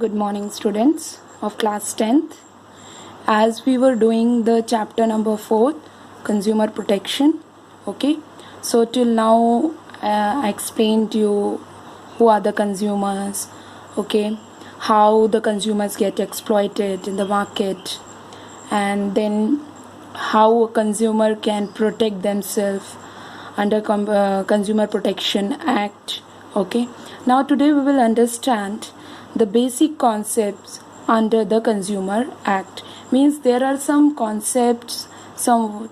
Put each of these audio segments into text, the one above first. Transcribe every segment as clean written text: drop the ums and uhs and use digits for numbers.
Good morning, students of class 10th. As we were doing the chapter number 4, consumer protection. Okay, so till now I explained to you who are the consumers, okay, how the consumers get exploited in the market, and then how a consumer can protect themselves under Consumer Protection Act. Okay, now today we will understand the basic concepts under the Consumer Act. Means there are some concepts, some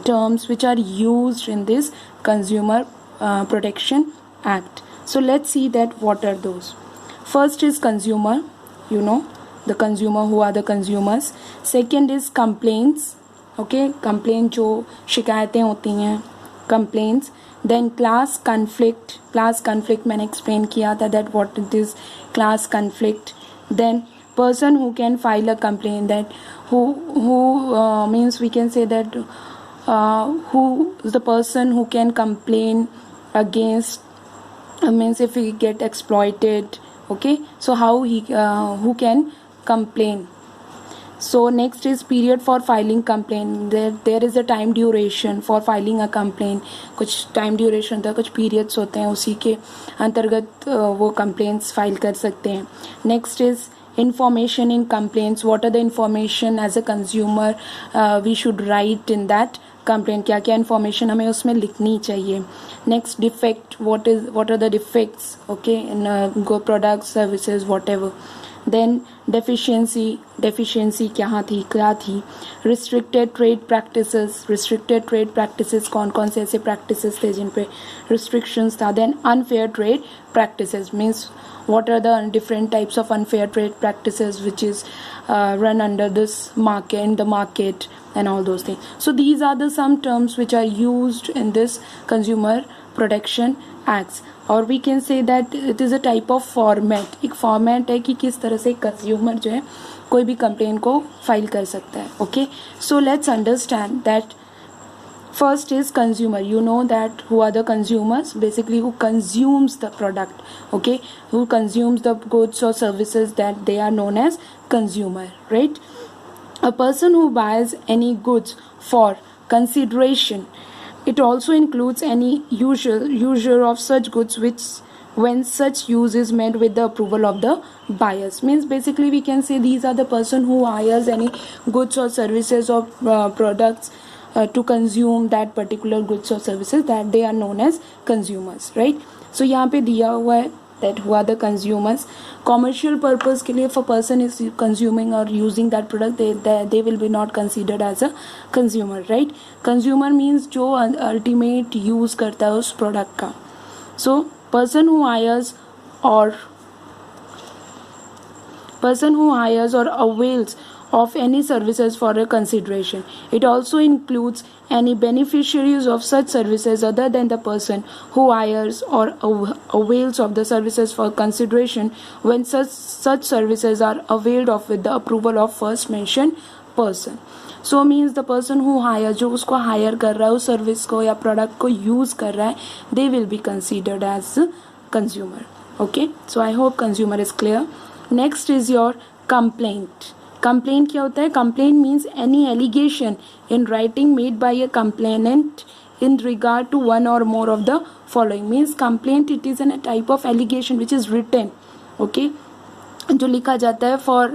terms which are used in this Consumer Protection Act. So let's see that what are those. First is consumer, the consumer, who are the consumers. Second is complaints, okay, complaint जो शिकायतें होती हैं, complaints. Then class conflict मैंने explain किया था that what it is class conflict. Then person who can file a complaint, that who means we can say that who is the person who can complain against, means if he get exploited, okay, so how he who can complain. So next is period for filing complaint. There is a time duration for filing a complaint. कुछ time duration होता है, कुछ periods होते हैं, उसी के अंतर्गत वो complaints file कर सकते हैं. Next is information in complaints. What are the information as a consumer we should write in that complaint? क्या क्या information हमें उसमें लिखनी चाहिए. Next, defect. What are the defects, okay, in go products, services, whatever. Then deficiency क्या थी. Restricted trade practices कौन कौन से ऐसे practices थे जिन पे restrictions था. Then unfair trade practices means what are the different types of unfair trade practices which is run under this market, in the market, and all those things. So these are the some terms which are used in this Consumer Protection Acts. और we can say that it is a type of format. एक format है कि किस तरह से consumer जो है कोई भी complaint को file कर सकता है. Okay, so let's understand that first is consumer. You know that who are the consumers? Basically who consumes the product, okay, who consumes the goods or services, that they are known as consumer, right? A person who buys any goods for consideration. It also includes any user of such goods which when such use is made with the approval of the buyers. Means basically we can say these are the person who hires any goods or services or products to consume that particular goods or services, that they are known as consumers, right? So यहाँ पे दिया हुआ है that who are the consumers. Commercial purpose के लिए if a person is consuming or using that product, they will be not considered as a consumer, right? Consumer means जो ultimate use करता है उस product का. So person who hires or avails of any services for a consideration. It also includes any beneficiaries of such services other than the person who hires or avails of the services for consideration when such services are availed of with the approval of first mentioned person. So means the person who hires, जो उसको hire कर रहा है उस service को या product को use कर रहा है, they will be considered as consumer. Okay, so I hope consumer is clear. Next is your complaint. Complaint क्या होता है? Complaint means any allegation in writing made by a complainant in regard to one or more of the following. Means complaint, it is a type of allegation which is written, okay, जो लिखा जाता है for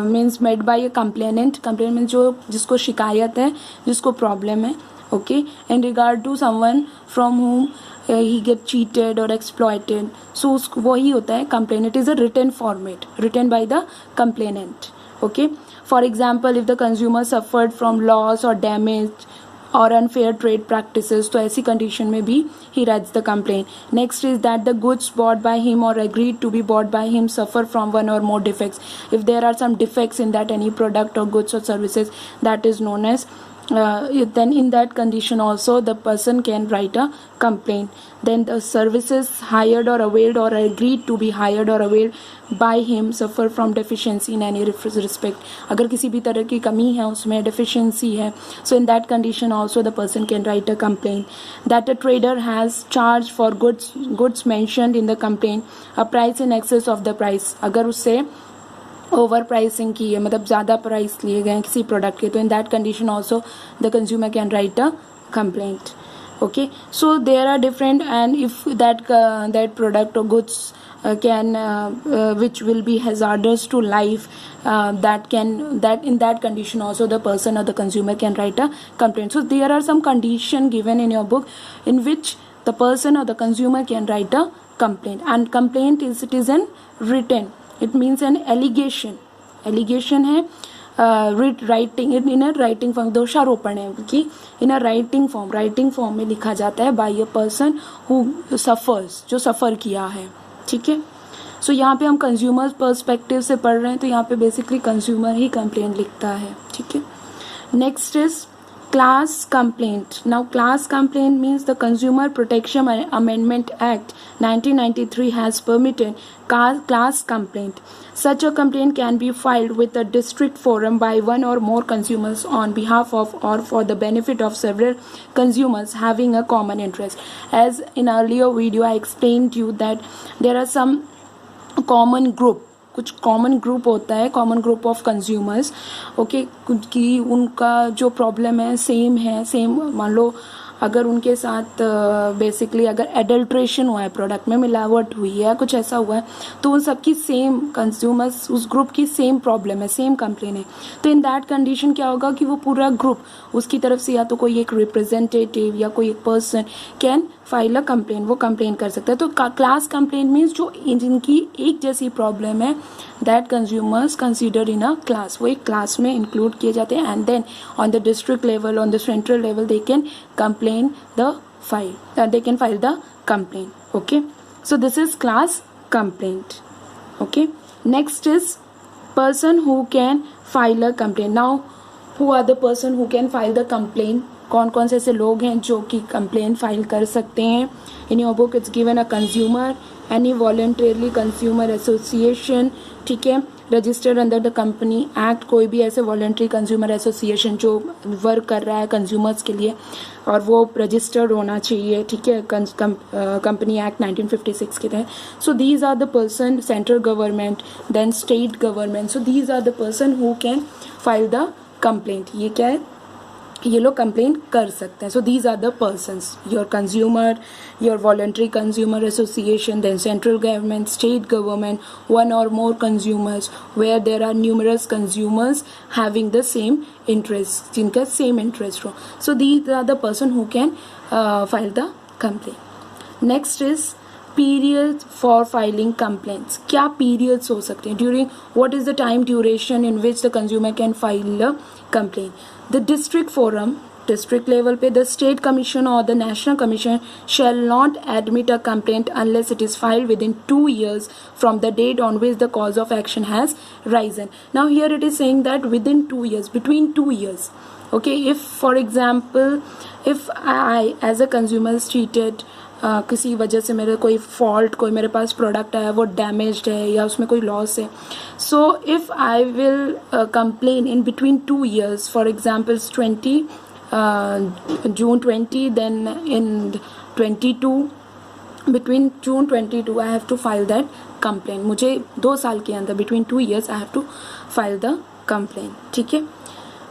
means made by a complainant. Complainant means जो जिसको शिकायत है, जिसको problem है, okay, in regard to someone from whom he get cheated or exploited. So वही होता है complaint. It is a written format written by the complainant. Okay, for example, if the consumer suffered from loss or damage or unfair trade practices, तो ऐसी condition में भी he writes the complaint. Next is that the goods bought by him or agreed to be bought by him suffer from one or more defects. If there are some defects in that any product or goods or services, that is known as then in that condition also the person can write a complaint. Then the services hired or availed or agreed to be hired or availed by him suffer from deficiency in any respect. अगर किसी भी तरह की कमी है उसमें deficiency है, so in that condition also the person can write a complaint. That a trader has charged for goods mentioned in the complaint a price in excess of the price. अगर उससे ओवर प्राइसिंग की है, मतलब ज़्यादा price लिए गए हैं किसी प्रोडक्ट के, तो in that condition also the consumer can write a complaint. Okay, so there are different, and if that product or goods which will be hazardous to life, that in that condition also the person or the consumer can write a complaint. So there are some condition given in your book in which the person or the consumer can write a complaint, and complaint is, it is an written, it means an allegation है. Writing in a writing form, दोषारोपण है कि इन a writing form में लिखा जाता है by a person who suffers, जो suffer किया है. ठीक है, सो यहाँ पे हम कंज्यूमर पर्सपेक्टिव से पढ़ रहे हैं, तो यहाँ पे बेसिकली कंज्यूमर ही कंप्लेंट लिखता है. ठीक है, next is class complaint. Now class complaint means the Consumer Protection Amendment Act 1993 has permitted class complaint. Such a complaint can be filed with a district forum by one or more consumers on behalf of or for the benefit of several consumers having a common interest. As in earlier video I explained to you that there are some common group, कुछ common group होता है, common group of consumers. Okay, कि उनका जो problem है same मान लो अगर उनके साथ बेसिकली अगर एडल्ट्रेशन हुआ है, प्रोडक्ट में मिलावट हुई है, कुछ ऐसा हुआ है, तो उन सबकी सेम कंज्यूमर्स, उस ग्रुप की सेम प्रॉब्लम है, सेम कंप्लेन है. तो इन दैट कंडीशन क्या होगा कि वो पूरा ग्रुप, उसकी तरफ से या तो कोई एक रिप्रेजेंटेटिव या कोई एक person can file a complain, वो कंप्लेन कर सकता है. तो क्लास कंप्लेन मीन्स जो जिनकी एक जैसी प्रॉब्लम है, that consumers consider in a class, वो एक क्लास में इंक्लूड किए जाते हैं. And then on the district level, on the central level they can complain the file, they can file the complaint. Okay, so this is class complaint. Okay, next is person who can file a complaint. Now who are the person who can file the complaint? कौन कौन से ऐसे लोग हैं जो कि complain file कर सकते हैं? In your book it's given a consumer, any voluntarily consumer association. ठीक है, registered under the company act, कोई भी ऐसे वॉलंटरी कंज्यूमर एसोसिएशन जो वर्क कर रहा है कंज्यूमर्स के लिए और वो रजिस्टर्ड होना चाहिए. ठीक है, कंपनी एक्ट 1956 के तहत. So these are the person, central government, then state government. So these are the person who can file the complaint. ये क्या है, ये लोग कंप्लेंट कर सकते हैं. So these are the persons, your consumer, your voluntary consumer association, then central government, state government, one or more consumers, where there are numerous consumers having the same interest, जिनका same interest हो. So these are the person who can file the complaint. Next is period for filing complaints. क्या periods हो सकते हैं? During what is the time duration in which the consumer can file a complaint? The district forum, district level पे, the state commission or the national commission shall not admit a complaint unless it is filed within 2 years from the date on which the cause of action has risen. Now here it is saying that within 2 years, between 2 years. Okay, if for example, if I as a consumer is treated किसी वजह से मेरे कोई fault, कोई मेरे पास product है वो damaged है या उसमें कोई लॉस है, so if I will complain in between 2 years, for example June 20, then in 22, between June 22 I have to file that complaint. मुझे 2 साल के अंदर, between 2 years I have to file the complaint. ठीक है.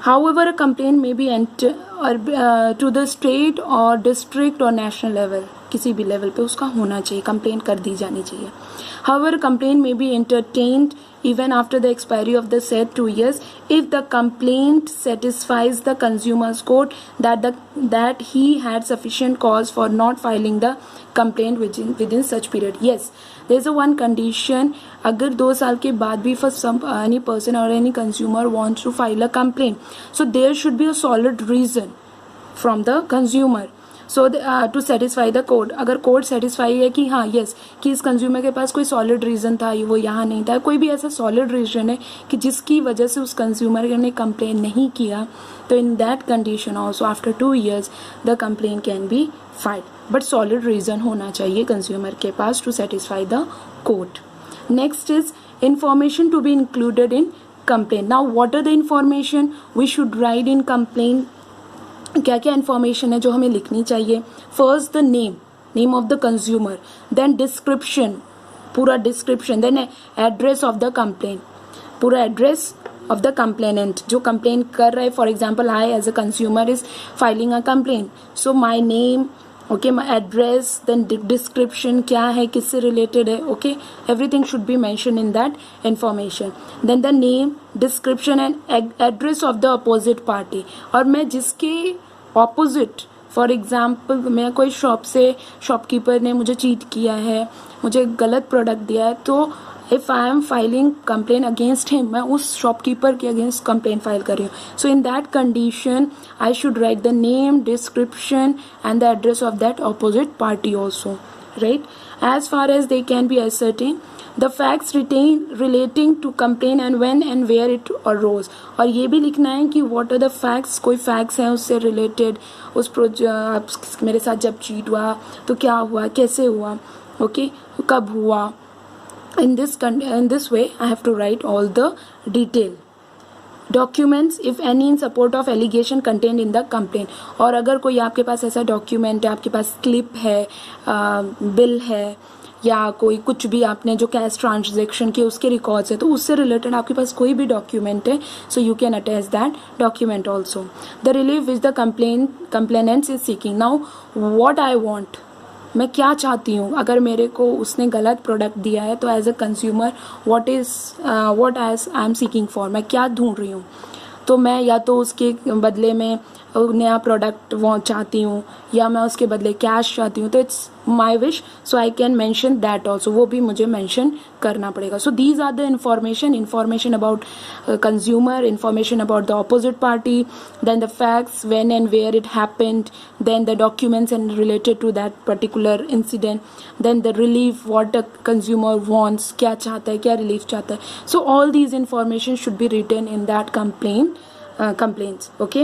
However, a complaint may be entered to the state or district or national level. किसी भी level पे उसका होना चाहिए, कंप्लेंट कर दी जानी चाहिए. However, complaint may be entertained even after the expiry of the said 2 years if the complaint satisfies the consumer's court that he had sufficient cause for not filing the complaint within such period. Yes, there is a one condition. अगर 2 साल के बाद भी for any person or any consumer wants to file a complaint, so there should be a solid reason from the consumer. So to satisfy the court. अगर court satisfy है कि हाँ yes कि इस कंज्यूमर के पास कोई सॉलिड रीज़न था, वो यहाँ नहीं था, कोई भी ऐसा सॉलिड रीज़न है कि जिसकी वजह से उस कंज्यूमर ने कंप्लेन नहीं किया, तो in that condition also after 2 years the complain can be filed. But solid reason होना चाहिए कंज्यूमर के पास to satisfy the court. Next is information to be included in complain. Now what are the information we should write in complain? क्या क्या information है जो हमें लिखनी चाहिए? First the name of the consumer, then description, पूरा description, then address of the complain, पूरा address of the complainant, जो कंप्लेन कर रहे, for example I as a consumer is filing a complain, so my name, okay, my address, then description क्या है, किससे related है, okay, everything should be mention in that information. Then the name, description and address of the opposite party. और मैं जिसके opposite, for example मैं कोई shop से, शॉपकीपर ने मुझे चीट किया है, मुझे गलत प्रोडक्ट दिया है, तो if I am filing complain against him, मैं उस शॉपकीपर के अगेंस्ट कंप्लेन फाइल कर रही हूँ. So in that condition I should write the name, description and the address of that opposite party also, right, as far as they can be ascertained. The facts relating to complain and when and where it arose. और ये भी लिखना है कि what are the facts, कोई facts हैं उससे related, उस मेरे साथ जब चीट हुआ तो क्या हुआ, कैसे हुआ, ओके, कब हुआ. In this way I have to write all the detail. Documents if any in support of allegation contained in the complaint. और अगर कोई आपके पास ऐसा डॉक्यूमेंट है, आपके पास क्लिप है, बिल है, या कोई कुछ भी आपने जो कैश ट्रांजेक्शन किए उसके रिकॉर्ड्स है, तो उससे रिलेटेड आपके पास कोई भी डॉक्यूमेंट है, so you can attach that document also. The relief which the complainant is seeking. Now what I want, मैं क्या चाहती हूँ. अगर मेरे को उसने गलत प्रोडक्ट दिया है तो as a consumer what I am seeking for, मैं क्या ढूंढ रही हूँ. तो मैं या तो उसके बदले में नया प्रोडक्ट वो चाहती हूँ, या मैं उसके बदले कैश चाहती हूँ. तो it's my wish, so I can mention that also, वो भी मुझे मैंशन करना पड़ेगा. So these are the information about consumer, information about the opposite party, then the facts, when and where it happened, then the documents and related to that particular incident, then the relief, what the consumer wants, क्या चाहता है, क्या relief चाहता है. So all these information should be written in that complaints. Okay,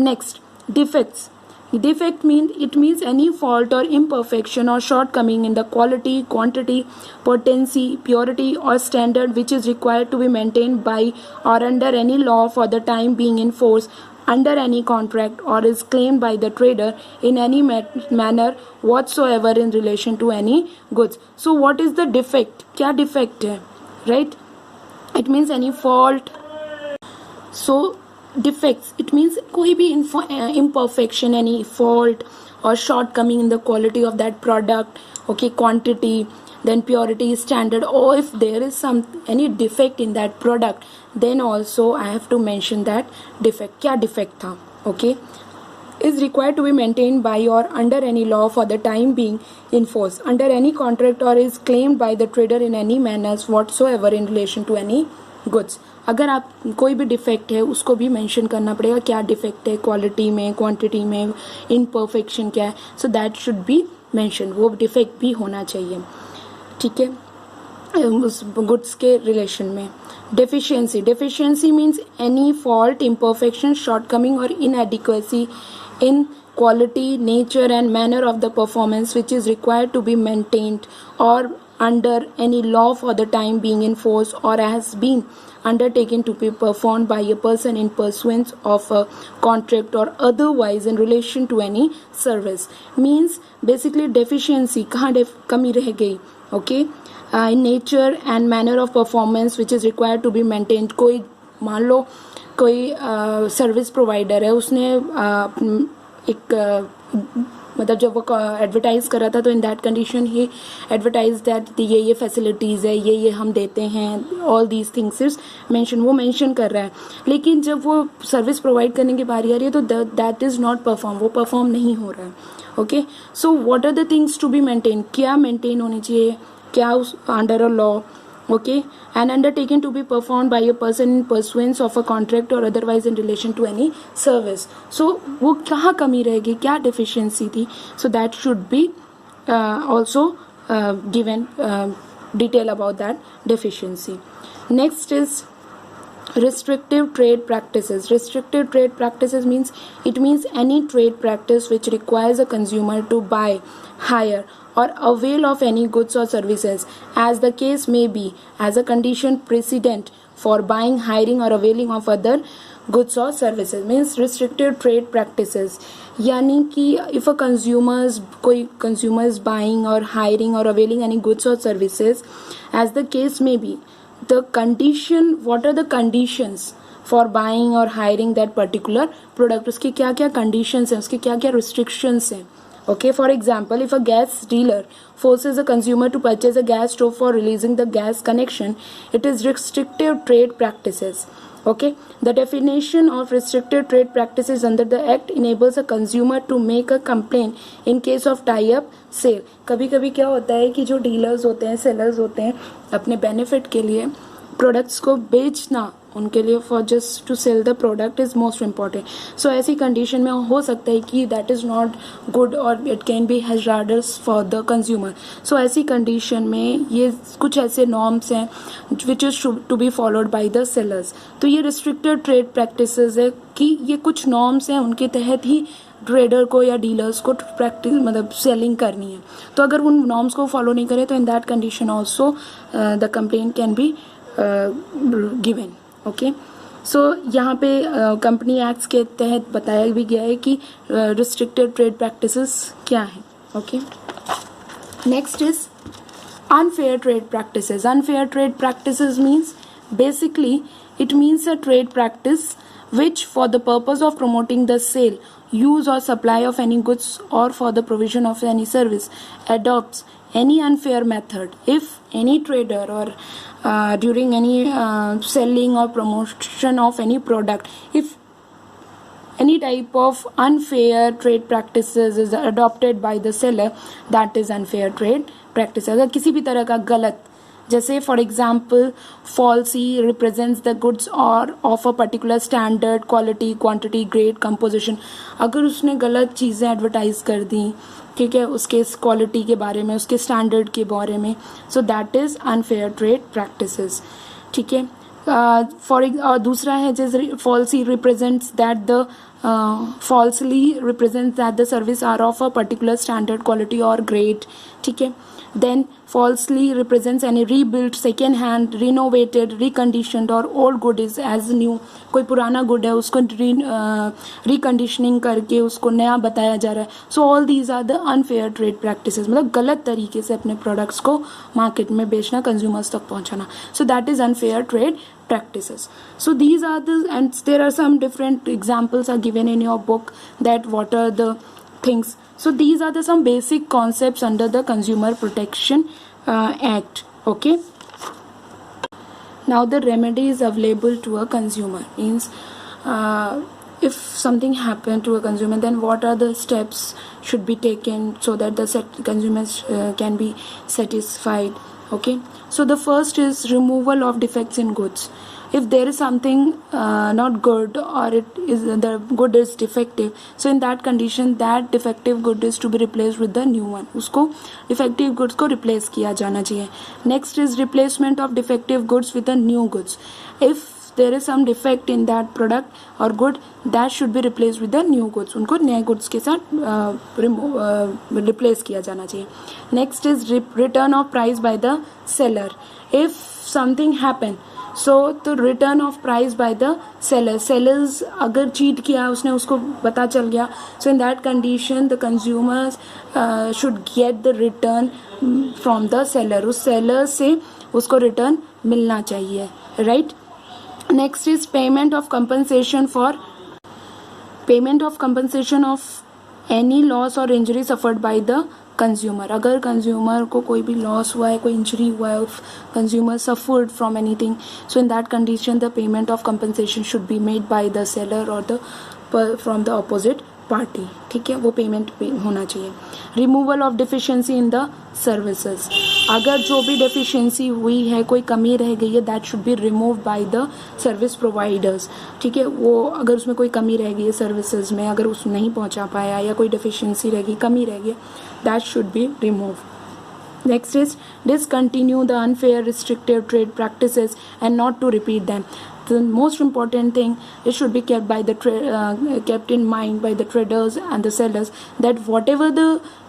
next, defects. Defect means any fault or imperfection or shortcoming in the quality, quantity, potency, purity or standard which is required to be maintained by or under any law for the time being in force, under any contract, or is claimed by the trader in any manner whatsoever in relation to any goods. So what is the defect? क्या defect है, right? It means any fault. So defects, it means कोई भी imperfection, any fault or shortcoming in the quality of that product, okay, quantity, then purity, standard, or if there is any defect in that product, then also I have to mention that defect. क्या defect था, okay, is required to be maintained by or under any law for the time being in force, under any contract, or is claimed by the trader in any manners whatsoever in relation to any goods. अगर आप कोई भी defect है उसको भी mention करना पड़ेगा, क्या डिफेक्ट है, क्वालिटी में, क्वांटिटी में, इनपरफेक्शन क्या है, so that should be mention, वो डिफेक्ट भी होना चाहिए, ठीक है, उस गुड्स के रिलेशन में. Deficiency means any fault, imperfection, shortcoming और inadequacy in quality, nature and manner of the performance which is required to be maintained or under any law for the time being in force, or has been undertaken to be performed by a person in pursuance of a contract or otherwise in relation to any service. Means basically deficiency, कहाँ कमी रह गई, okay, in nature and manner of performance which is required to be maintained. कोई मान लो कोई service provider है, उसने एक मतलब जब वो एडवर्टाइज कर रहा था तो in that condition he advertise that ये फैसिलिटीज़ है, ये हम देते हैं, all these things is mention, वो मेंशन कर रहा है. लेकिन जब वो सर्विस प्रोवाइड करने की बारी आ रही है तो दैट इज़ नॉट परफॉर्म, वो परफॉर्म नहीं हो रहा है. Okay, so what are the things to be maintain, क्या मेंटेन होनी चाहिए, क्या उस under a law, okay, and undertaken to be performed by a person in pursuance of a contract or otherwise in relation to any service. So वो कहाँ कमी रहेगी, क्या deficiency थी, so that should be also given detail about that deficiency. Next is restrictive trade practices. Restrictive trade practices means any trade practice which requires a consumer to buy, hire or avail of any goods or services, as the case may be, as a condition precedent for buying, hiring or availing of other goods or services. Means restrictive trade practices, यानी कि if a कोई consumer is buying or hiring or availing any goods or services, as the case may be, the condition, what are the conditions for buying or hiring that particular product, उसके क्या क्या conditions हैं, उसके क्या क्या restrictions हैं. Okay, for example, if a gas dealer forces a consumer to purchase a gas stove for releasing the gas connection, it is restrictive trade practices. Okay, the definition of restricted trade practices under the act enables a consumer to make a complaint in case of tie-up sale. कभी कभी क्या होता है कि जो dealers होते हैं, sellers होते हैं, अपने बेनिफिट के लिए प्रोडक्ट्स को बेचना, उनके लिए for just to sell the product is most important. So ऐसी कंडीशन में हो सकता है कि दैट इज़ नॉट गुड और it can be hazardous for the consumer. So ऐसी कंडीशन में ये कुछ ऐसे नॉर्म्स हैं which is to be followed by the sellers. तो ये रिस्ट्रिक्टेड ट्रेड प्रैक्टिसेस है कि ये कुछ नॉर्म्स हैं, उनके तहत ही ट्रेडर को या डीलर्स को प्रैक्टिस मतलब सेलिंग करनी है. तो अगर उन नॉर्म्स को फॉलो नहीं करें तो in that condition also the complaint can be given. Okay, so यहाँ पे कंपनी एक्ट्स के तहत बताया भी गया है कि रिस्ट्रिक्टेड ट्रेड प्रैक्टिसेस क्या है. Okay, next is unfair trade practices. Unfair trade practices means basically it means a trade practice which for the purpose of promoting the sale, use or supply of any goods or for the provision of any service adopts any unfair method. If any trader or during any selling or promotion of any product, if any type of unfair trade practices is adopted by the seller, that is unfair trade practice. अगर किसी भी तरह का गलत, जैसे for example falsely represents the goods are of a particular standard quality quantity grade composition, अगर उसने गलत चीज़ें एडवर्टाइज कर दी, ठीक है, उसके क्वालिटी के बारे में, उसके स्टैंडर्ड के बारे में, so that is unfair trade practices. ठीक है, दूसरा है जैसे falsely represents that the service are of a particular standard quality और ग्रेड. ठीक है, then falsely represents any rebuilt, second hand, renovated, reconditioned और old good is as new. कोई पुराना गुड है उसको रिकंडीशनिंग करके उसको नया बताया जा रहा है. So all these are the unfair trade practices, मतलब गलत तरीके से अपने प्रोडक्ट्स को मार्केट में बेचना, कंज्यूमर्स तक पहुंचाना. So that is unfair trade practices. So these are the, and there are some different examples are given in your book that what are the things. So these are the some basic concepts under the Consumer Protection Act. Okay, now the remedies available to a consumer means if something happened to a consumer, then what are the steps should be taken so that the consumers can be satisfied. Okay, so the first is removal of defects in goods. If there is something not good or it is the good is defective, so in that condition that defective good is to be replaced with the new one. उसको defective goods को replace किया जाना चाहिए. Next is replacement of defective goods with the new goods. If there is some defect in that product or good, that should be replaced with the new goods. उनको नए goods के साथ replace किया जाना चाहिए. Next is return of price by the seller. If something happen, so to return of price by the seller. Sellers अगर cheat किया, उसने उसको पता चल गया, so in that condition the consumers should get the return from the seller. उस seller से उसको return मिलना चाहिए, right? Next is payment of compensation of any loss or injury suffered by the consumer. अगर कंज्यूमर को कोई भी loss हुआ है, कोई इंजरी हुआ है, consumer suffered from anything, so in that condition the payment of compensation should be made by the seller or the from the opposite party. ठीक है, वो पेमेंट होना चाहिए. Removal of deficiency in the services. अगर जो भी deficiency हुई है, कोई कमी रह गई है, that should be remove by the service providers. ठीक है, वो अगर उसमें कोई कमी रह गई है सर्विसेज में, अगर उस नहीं पहुंचा पाया या कोई डेफिशिएंसी रह गई, कमी रह गई, that should be remove. Next is discontinue the unfair restrictive trade practices and not to repeat them. The most important thing, it should be kept by the kept in mind by the traders and the sellers that whatever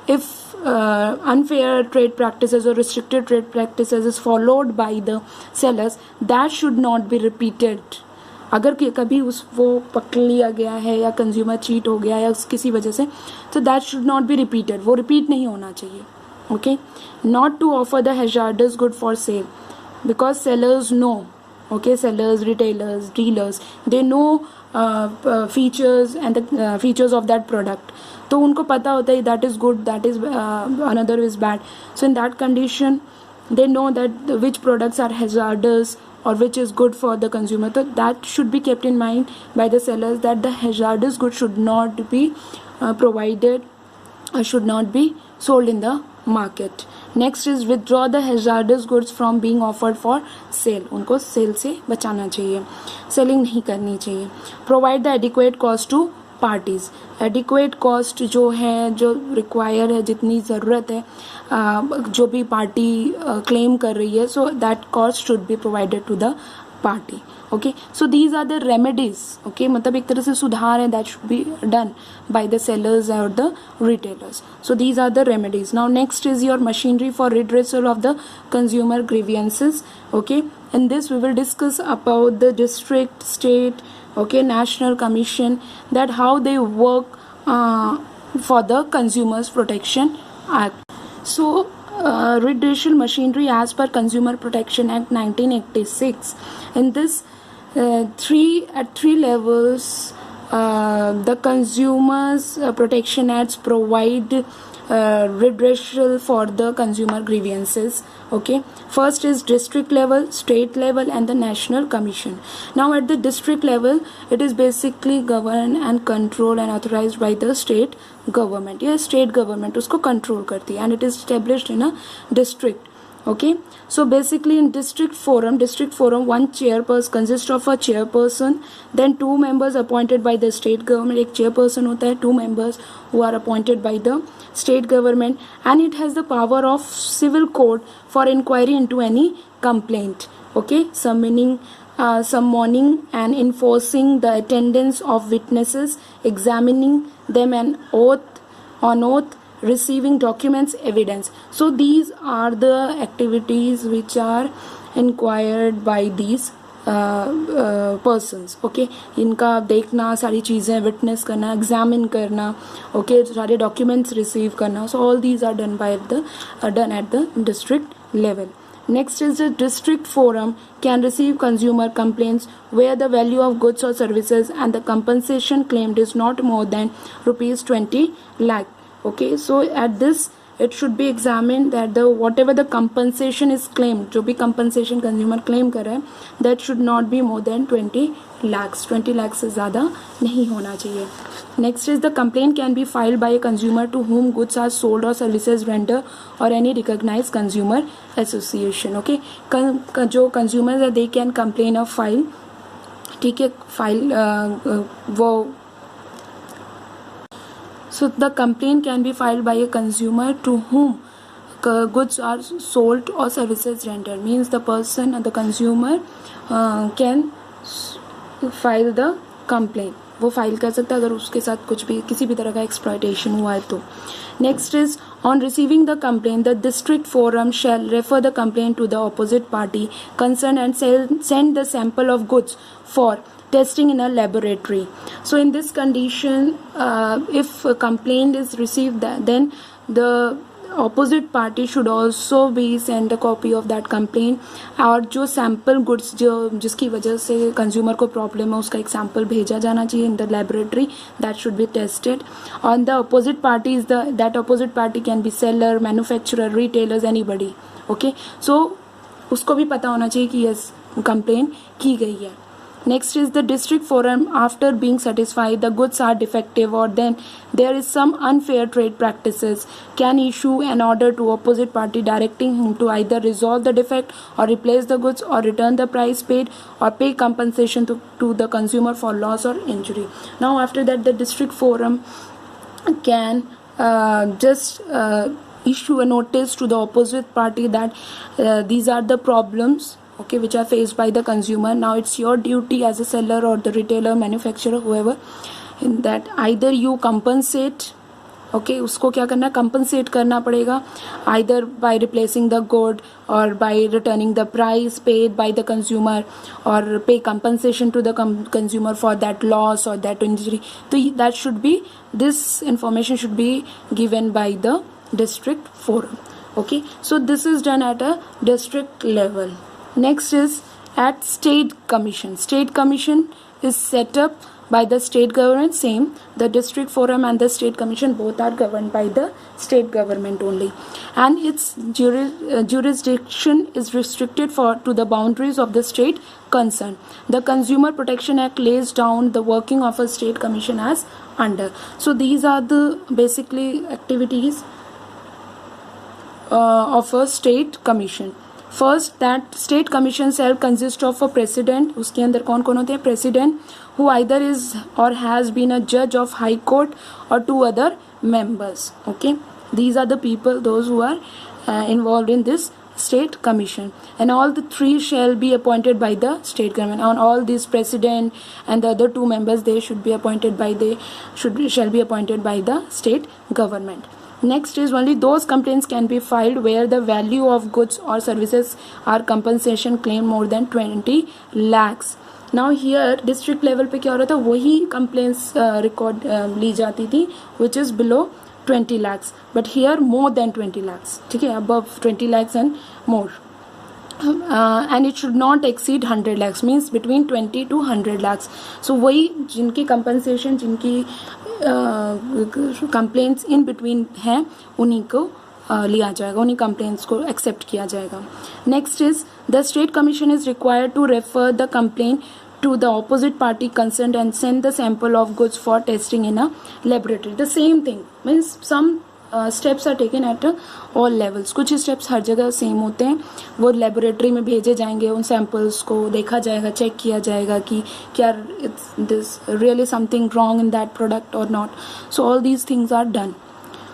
if unfair trade practices or restricted trade practices is followed by the sellers, that should not be repeated. अगर कभी वो पकड़ लिया गया है या consumer cheat हो गया या किसी वजह से, तो that should not be repeated. वो रिपीट नहीं होना चाहिए. Okay, not to offer the hazardous good for sale. because sellers know, okay, sellers, retailers, dealers, they know features and the features of that product. तो उनको पता होता है that is good, that is another is bad. So in that condition they know that which products are hazardous or which is good for the consumer. So that should be kept in mind by the sellers, that the hazardous goods should not be provided or should not be sold in the market. Next is withdraw the hazardous goods from being offered for sale. उनको cell से बचाना चाहिए, selling नहीं करनी चाहिए. Provide the adequate cost to parties. Adequate cost जो है, जो require है, जितनी ज़रूरत है, जो भी पार्टी claim कर रही है, so that cost should be provided to the party. Okay, so these are the remedies. Okay, मतलब एक तरह से सुधार है that should be done by the sellers or the retailers. So these are the remedies. Now next is your machinery for redressal of the consumer grievances. Okay, in this we will discuss about the district, state, okay, national commission, that how they work for the Consumers Protection Act. So redressal machinery as per Consumer Protection Act 1986. In this three levels, the Consumers Protection Acts provide redressal for the consumer grievances. Okay, first is district level, state level, and the national commission. Now at the district level, it is basically governed and controlled and authorized by the state government. Yes, state government उसको control करती है, and it is established in a district. Okay, so basically in district forum, one chairperson consists of a chairperson, then two members appointed by the state government. एक chairperson होता है, two members who are appointed by the state government, and it has the power of civil court for inquiry into any complaint. Okay, summoning and enforcing the attendance of witnesses, examining them on oath, receiving documents, evidence. So these are the activities which are inquired by these persons. Okay, इनका देखना, सारी चीज़ें witness करना, examine करना, okay, सारे documents receive करना. So all these are done at the district level. Next is the district forum can receive consumer complaints where the value of goods or services and the compensation claimed is not more than rupees 20 lakh. Okay, so at this it should be examined that whatever the compensation is claimed, जो भी compensation consumer claim कर रहा है, that should not be more than 20 lakhs. 20 lakhs से ज़्यादा नहीं होना चाहिए. Next is the complaint can be filed by a consumer to whom goods are sold or services rendered or any recognized consumer association. Okay, जो consumers है, they can complain of file. ठीक है, file वो. So the complaint can be filed by a consumer to whom goods are sold or services rendered. Means the person or the consumer can file the complaint. वो file कर सकता है अगर उसके साथ कुछ भी किसी भी तरह का एक्सप्लॉयटेशन हुआ है तो. Next is on receiving the complaint, the district forum shall refer the complaint to the opposite party concerned and send the sample of goods for testing in a laboratory. So in this condition, if a complaint is received, then the opposite party should also be send a copy of that complaint. और जो sample goods जिसकी वजह से consumer को problem है, उसका एक sample भेजा जाना चाहिए in the laboratory, that should be tested. On the opposite party is that opposite party can be seller, manufacturer, retailers, anybody. Okay, so उसको भी पता होना चाहिए कि yes complaint की गई है. Next is the district forum, after being satisfied the goods are defective or then there is some unfair trade practices, can issue an order to opposite party directing him to either resolve the defect or replace the goods or return the price paid or pay compensation to the consumer for loss or injury. Now after that the district forum can just issue a notice to the opposite party that these are the problems, okay, which are faced by the consumer. Now it's your duty as a seller or the retailer, manufacturer, whoever, in that either you compensate, okay, उसको क्या करना, compensate करना पड़ेगा, either by replacing the good or by returning the price paid by the consumer or pay compensation to the consumer for that loss or that injury. So that should be, this information should be given by the district forum. Okay, so this is done at a district level. Next is at state commission. State commission is set up by the state government. Same, the district forum and the state commission both are governed by the state government only, and its jurisdiction is restricted to the boundaries of the state concerned. The Consumer Protection Act lays down the working of a state commission as under. So these are the basically activities of a state commission. First, that state commission shall consist of a president. उसके अंदर कौन कौन होते हैं? President, who either is or has been a judge of high court, or 2 other members. Okay, these are the people, those who are involved in this state commission, and all the 3 shall be appointed by the state government. On all these president and the other 2 members, they should be appointed by shall be appointed by the state government. Next is only those complaints can be filed where the value of goods or services or compensation claim more than 20 lakhs. Now here district level पे क्या हो रहा था, वही complaints record ली जाती थी which is below 20 lakhs, but here more than 20 lakhs. ठीक है, above 20 lakhs and more. And it should not exceed 100 lakhs, means between 20 to 100 lakhs. So वही जिनकी compensation, जिनकी complaints in between हैं, उन्हीं को लिया जाएगा, उन्हीं complaints को accept किया जाएगा. Next is the state commission is required to refer the complaint to the opposite party concerned and send the sample of goods for testing in a laboratory. The same thing, means some steps are taken at all levels. कुछ steps हर जगह same होते हैं, वो laboratory में भेजे जाएंगे, उन samples को देखा जाएगा, चेक किया जाएगा कि क्या this really something wrong in that product or not. So all these things are done.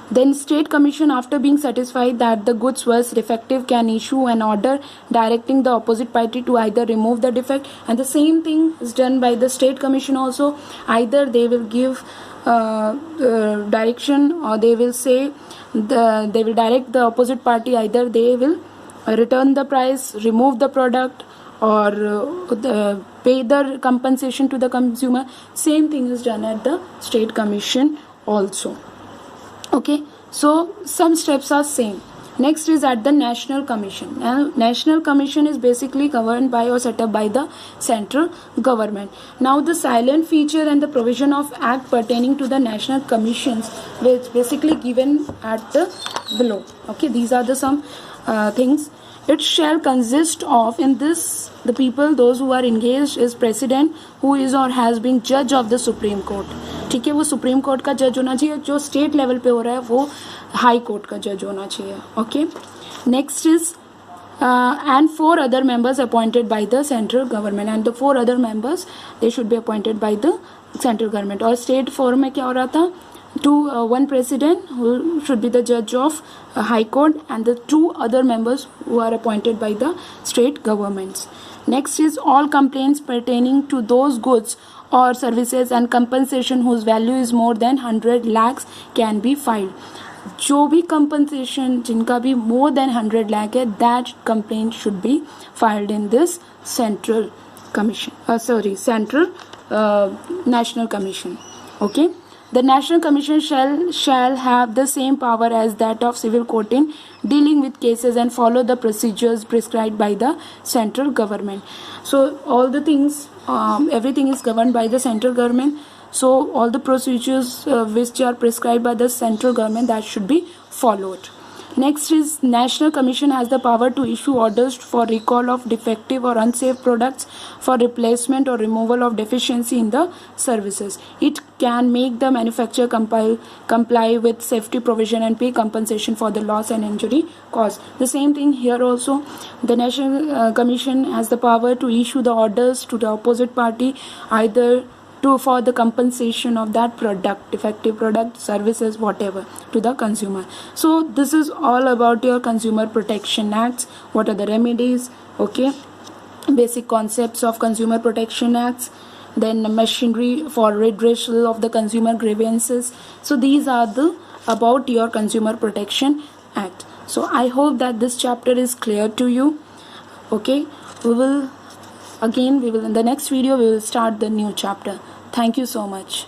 Then state commission, after being satisfied that the goods was defective, can issue an order directing the opposite party to either remove the defect, and the same thing is done by the state commission also. Either they will give direction, or they will say they will direct the opposite party, either they will return the price, remove the product, or pay the compensation to the consumer. Same thing is done at the state commission also. Okay, so some steps are same. Next is at the national commission. Now national commission is basically governed by or set up by the central government. Now the silent feature and the provision of act pertaining to the national commissions is basically given at the below. Okay, these are the some things. It shall consist of, in this, the people, those who are engaged is president, who is or has been judge of the Supreme Court. ठीक है, वो supreme court का जज होना चाहिए, जो state level पे हो रहा है वो हाई कोर्ट का जज होना चाहिए. Okay, next is and 4 other members appointed by the central government, and the 4 other members they should be appointed by the central government. और स्टेट फोरम में क्या हो रहा था, one president who should be the judge of high court, and the 2 other members who are appointed by the state governments. Next is all complaints pertaining to those goods or services and compensation whose value is more than 100 lakhs can be filed. जो भी compensation जिनका भी more than 100 lakh है, that complaint should be filed in this central commission. Central national commission. Okay. The National Commission shall have the same power as that of civil court in dealing with cases and follow the procedures prescribed by the central government. So all the things, everything is governed by the central government. So all the procedures which are prescribed by the central government, that should be followed. Next is National Commission has the power to issue orders for recall of defective or unsafe products, for replacement or removal of deficiency in the services. It can make the manufacturer comply with safety provision and pay compensation for the loss and injury caused. The same thing here also. The National Commission has the power to issue the orders to the opposite party, either for the compensation of that product, defective product, services, whatever, to the consumer. So this is all about your Consumer Protection Acts. What are the remedies? Okay, basic concepts of Consumer Protection Acts, then machinery for redressal of the consumer grievances. So these are the about your Consumer Protection Act. So I hope that this chapter is clear to you. Okay, we will in the next video we will start the new chapter. Thank you so much.